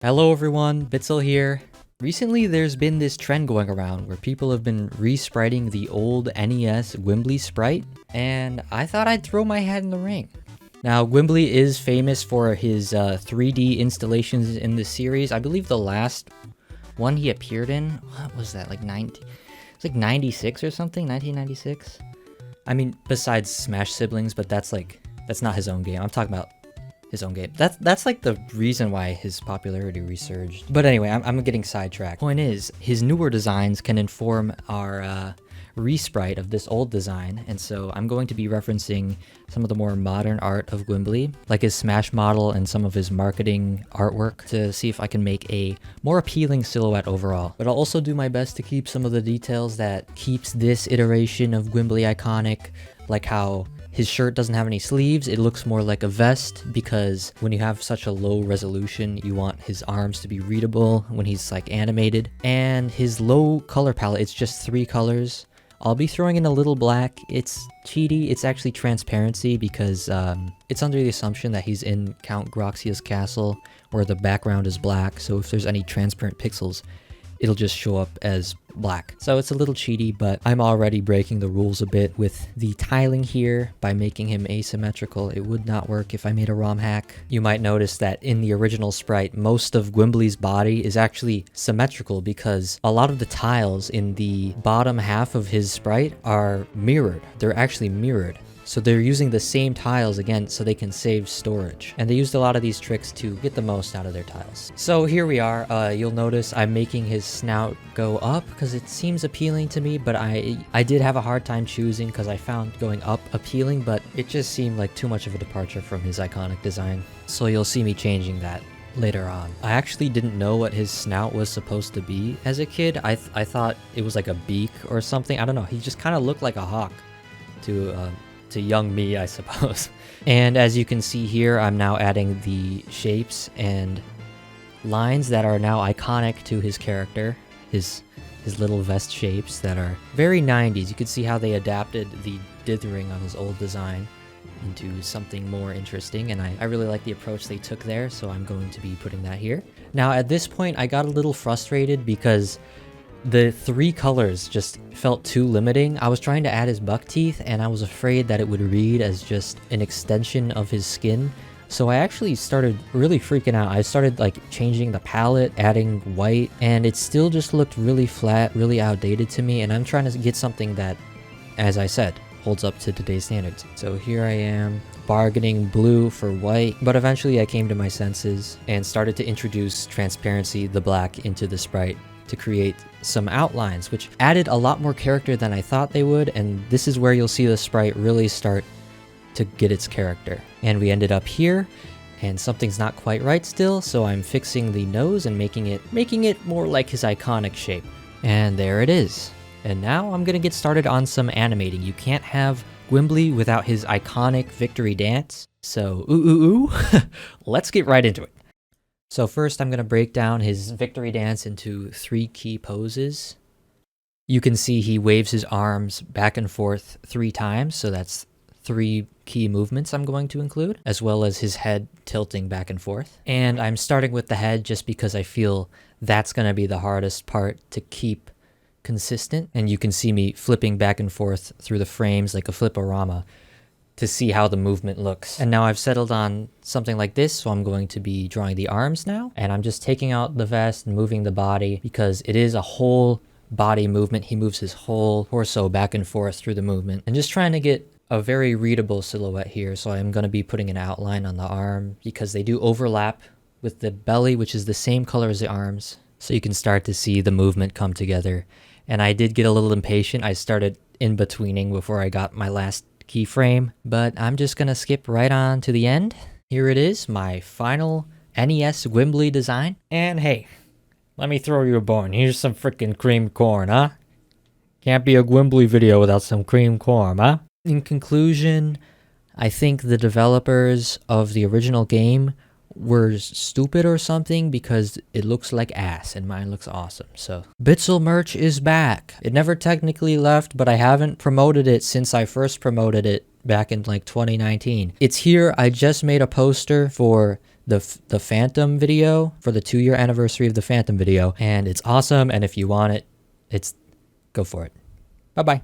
Hello everyone, bitzel here. Recently there's been this trend going around where people have been respriting the old NES Gwimbly sprite, and I thought I'd throw my hat in the ring. Now Gwimbly is famous for his 3D installations in the series. I believe the last one he appeared in, what was that, like 96 or something, 1996? I mean, besides Smash Siblings, but that's not his own game. I'm talking about his own game. That's like the reason why his popularity resurged. But anyway, I'm getting sidetracked. Point is, his newer designs can inform our resprite of this old design, and so I'm going to be referencing some of the more modern art of Gwimbly, like his Smash model and some of his marketing artwork, to see if I can make a more appealing silhouette overall. But I'll also do my best to keep some of the details that keeps this iteration of Gwimbly iconic, like how his shirt doesn't have any sleeves. It looks more like a vest because when you have such a low resolution, you want his arms to be readable when he's like animated. And his low color palette, it's just 3 colors. I'll be throwing in a little black. It's cheaty. It's actually transparency because it's under the assumption that he's in Count Groxia's castle where the background is black. So if there's any transparent pixels, it'll just show up as black. So it's a little cheaty, but I'm already breaking the rules a bit with the tiling here by making him asymmetrical. It would not work if I made a ROM hack. You might notice that in the original sprite, most of Gwimbly's body is actually symmetrical because a lot of the tiles in the bottom half of his sprite are mirrored. They're actually mirrored. So they're using the same tiles again so they can save storage. And they used a lot of these tricks to get the most out of their tiles. So here we are. You'll notice I'm making his snout go up because it seems appealing to me, but I did have a hard time choosing because I found going up appealing, but it just seemed like too much of a departure from his iconic design. So you'll see me changing that later on. I actually didn't know what his snout was supposed to be as a kid. I thought it was like a beak or something. I don't know. He just kind of looked like a hawk to young me, I suppose. And as you can see here, I'm now adding the shapes and lines that are now iconic to his character, his little vest shapes that are very 90s. You can see how they adapted the dithering on his old design into something more interesting, and I really like the approach they took there, so I'm going to be putting that here. Now at this point, I got a little frustrated because the 3 colors just felt too limiting. I was trying to add his buck teeth and I was afraid that it would read as just an extension of his skin. So I actually started really freaking out. I started like changing the palette, adding white, and it still just looked really flat, really outdated to me. And I'm trying to get something that, as I said, holds up to today's standards. So here I am bargaining blue for white, but eventually I came to my senses and started to introduce transparency, the black, into the sprite to create some outlines, which added a lot more character than I thought they would, and this is where you'll see the sprite really start to get its character. And we ended up here, and something's not quite right still, so I'm fixing the nose and making it more like his iconic shape. And there it is. And now I'm gonna get started on some animating. You can't have Gwimbly without his iconic victory dance, so let's get right into it. So first I'm going to break down his victory dance into 3 key poses. You can see he waves his arms back and forth 3 times, so that's 3 key movements I'm going to include, as well as his head tilting back and forth. And I'm starting with the head just because I feel that's going to be the hardest part to keep consistent. And you can see me flipping back and forth through the frames like a flip-o-rama to see how the movement looks. And now I've settled on something like this, so I'm going to be drawing the arms now. And I'm just taking out the vest and moving the body because it is a whole body movement. He moves his whole torso back and forth through the movement. And just trying to get a very readable silhouette here, so I'm going to be putting an outline on the arm because they do overlap with the belly, which is the same color as the arms. So you can start to see the movement come together. And I did get a little impatient. I started in-betweening before I got my last keyframe, but I'm just gonna skip right on to the end. Here it is, my final NES Gwimbly design. And hey, let me throw you a bone. Here's some freaking creamed corn, huh? Can't be a Gwimbly video without some creamed corn, huh? In conclusion, I think the developers of the original game were stupid or something because it looks like ass and mine looks awesome. So bitzel merch is back. It never technically left, but I haven't promoted it since I first promoted it back in like 2019. It's here. I just made a poster for the Phantom video for the 2-year anniversary of the Phantom video, and it's awesome. And if you want it, go for it. Bye bye.